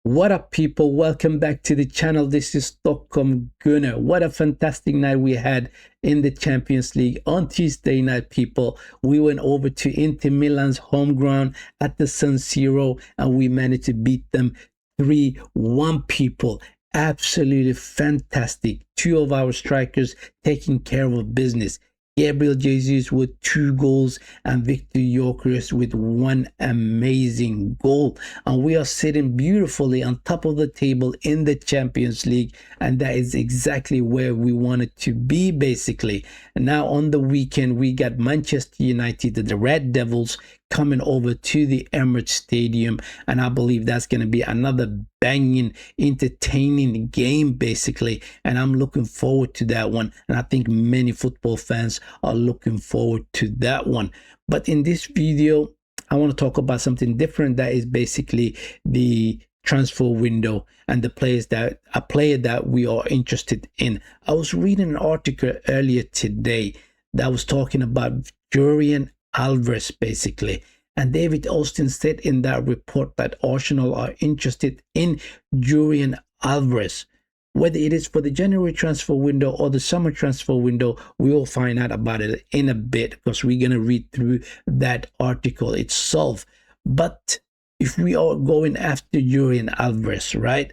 What up, people? Welcome back to the channel. This is Stockholm Gunnar. What a fantastic night we had in the Champions League on Tuesday night, people. We went over to Inter Milan's home ground at the San Siro and we managed to beat them 3-1, people. Absolutely fantastic. Two of our strikers taking care of business. Gabriel Jesus with 2 goals and Victor Gyökeres with 1 amazing goal. And we are sitting beautifully on top of the table in the Champions League. And that is exactly where we wanted to be, basically. And now on the weekend, we got Manchester United, the Red Devils, coming over to the Emirates Stadium, and I believe that's going to be another banging, entertaining game, basically, and I'm looking forward to that one, and I think many football fans are looking forward to that one. But in this video, I want to talk about something different, that is basically the transfer window and a player that we are interested in. I was reading an article earlier today that was talking about Julian Alvarez, basically, and David Austin said in that report that Arsenal are interested in Julian Alvarez. Whether it is for the January transfer window or the summer transfer window, we will find out about it in a bit, because we're going to read through that article itself. But if we are going after Julian Alvarez, right,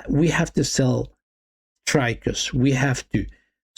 we have to sell strikers. We have to.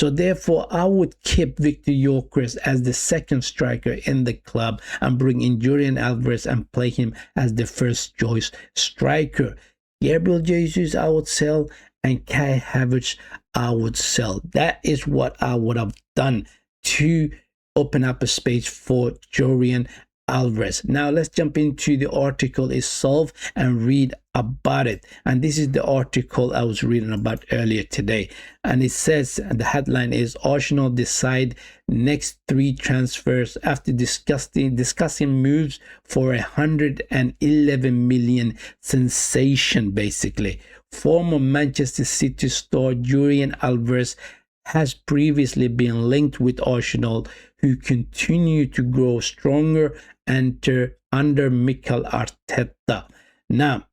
So therefore, I would keep Victor Gyökeres as the second striker in the club and bring in Julian Alvarez and play him as the first choice striker. Gabriel Jesus I would sell, and Kai Havertz I would sell. That is what I would have done to open up a space for Julian Alvarez. Now let's jump into the article itself and read about it. And this is the article I was reading about earlier today, and it says, and the headline is, Arsenal decide next 3 transfers after discussing moves for 111 million sensation. Basically, former Manchester City star Julian Alvarez has previously been linked with Arsenal, who continue to grow stronger under Mikel Arteta. Now,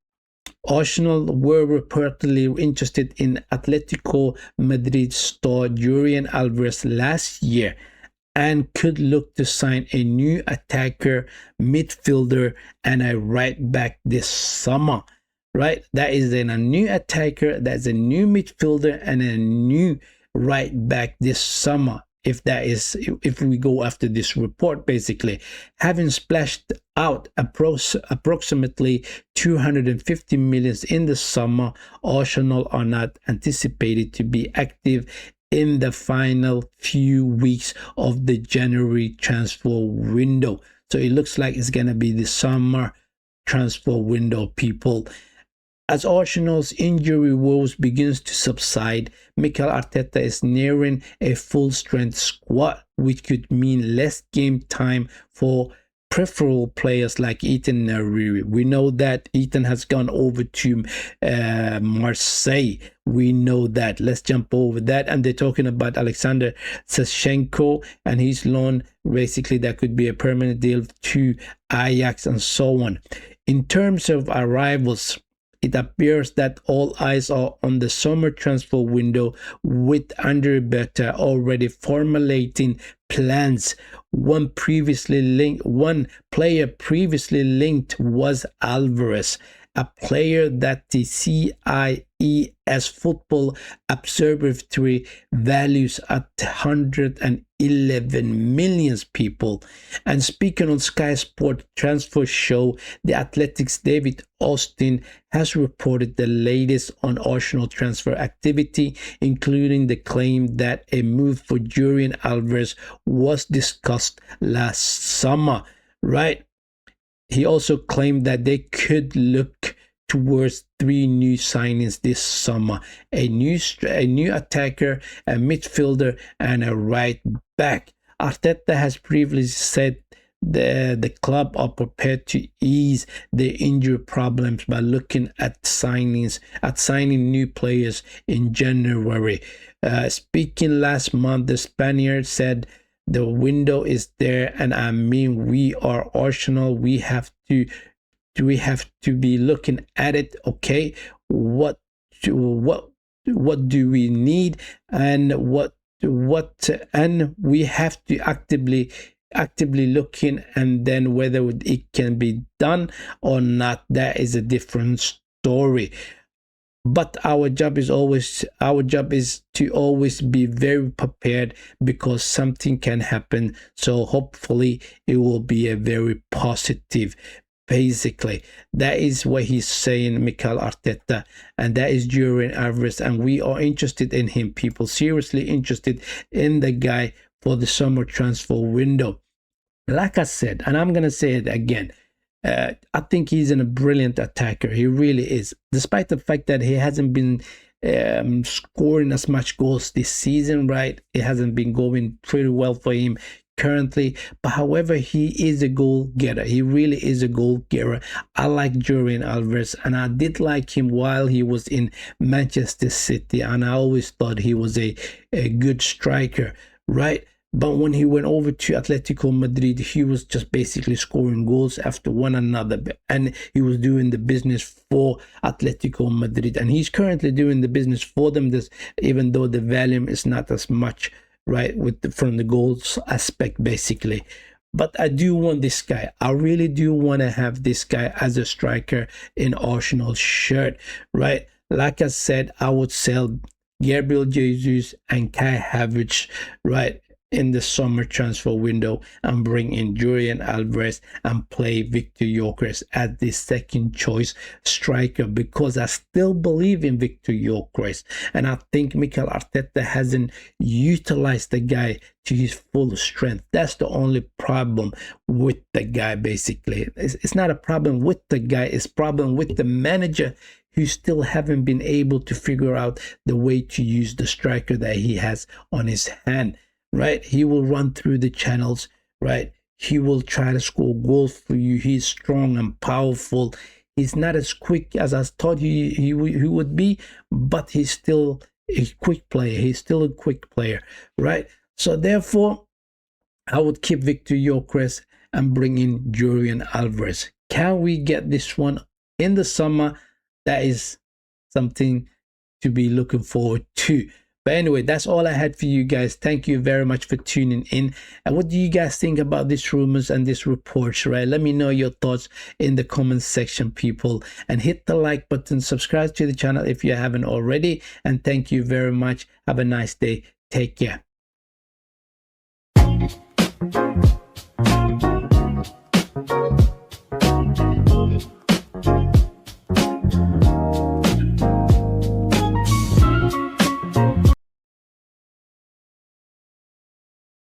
Arsenal were reportedly interested in Atletico Madrid star Julian Alvarez last year and could look to sign a new attacker, midfielder, and a right back this summer. Right? That is then a new attacker, that's a new midfielder, and a new right back this summer. If we go after this report, basically, having splashed out approximately 250 million in the summer, Arsenal are not anticipated to be active in the final few weeks of the January transfer window. So it looks like it's gonna be the summer transfer window, people. As Arsenal's injury woes begins to subside, Mikel Arteta is nearing a full-strength squad, which could mean less game time for peripheral players like Ethan Neri. We know that Ethan has gone over to Marseille. We know that. Let's jump over that. And they're talking about Alexander Zinchenko and his loan. Basically, that could be a permanent deal to Ajax and so on. In terms of arrivals, it appears that all eyes are on the summer transfer window, with Andre Berta already formulating plans. One player previously linked was Alvarez, a player that the CIES Football Observatory values at 111 million, people. And speaking on Sky Sport transfer show, the Athletic's David Austin has reported the latest on Arsenal transfer activity, including the claim that a move for Julian Alvarez was discussed last summer, right? He also claimed that they could look towards 3 new signings this summer: a new attacker, a midfielder, and a right back. Arteta has previously said the club are prepared to ease their injury problems by looking at signing new players in January. Speaking last month, the Spaniard said, "The window is there, and I mean, we are Arsenal. We have to we have to be looking at it. Okay, what do we need, and and we have to actively looking, and then whether it can be done or not, that is a different story. But our job is to always be very prepared, because something can happen. So hopefully it will be a very positive. Basically, that is what he's saying, Mikel Arteta, and that is Julian Alvarez, and we are interested in him, people, seriously interested in the guy for the summer transfer window. Like I said, and I'm gonna say it again, I think he's a brilliant attacker. He really is, despite the fact that he hasn't been scoring as much goals this season, right? It hasn't been going pretty well for him currently, but however, he is a goal getter. He really is a goal getter. I like Julian Alvarez, and I did like him while he was in Manchester City, and I always thought he was a good striker, right? But when he went over to Atletico Madrid, he was just basically scoring goals after one another, and he was doing the business for Atletico Madrid, and he's currently doing the business for them, even though the volume is not as much, right, from the goals aspect, basically. But I do want this guy. I really do want to have this guy as a striker in Arsenal's shirt, right? Like I said, I would sell Gabriel Jesus and Kai Havertz, right, in the summer transfer window, and bring in Julian Alvarez and play Victor Gyökeres as the second choice striker, because I still believe in Victor Gyökeres, and I think Mikel Arteta hasn't utilized the guy to his full strength. That's the only problem with the guy, basically. It's not a problem with the guy, it's a problem with the manager, who still haven't been able to figure out the way to use the striker that he has on his hand. Right, he will run through the channels, right? He will try to score goals for you. He's strong and powerful. He's not as quick as I thought he would be, but he's still a quick player. He's still a quick player, right? So therefore, I would keep Victor Gyökeres and bring in Julian Alvarez. Can we get this one in the summer? That is something to be looking forward to. But anyway, that's all I had for you guys. Thank you very much for tuning in. And what do you guys think about these rumors and these reports, right? Let me know your thoughts in the comment section, people. And hit the like button, subscribe to the channel if you haven't already. And thank you very much. Have a nice day. Take care.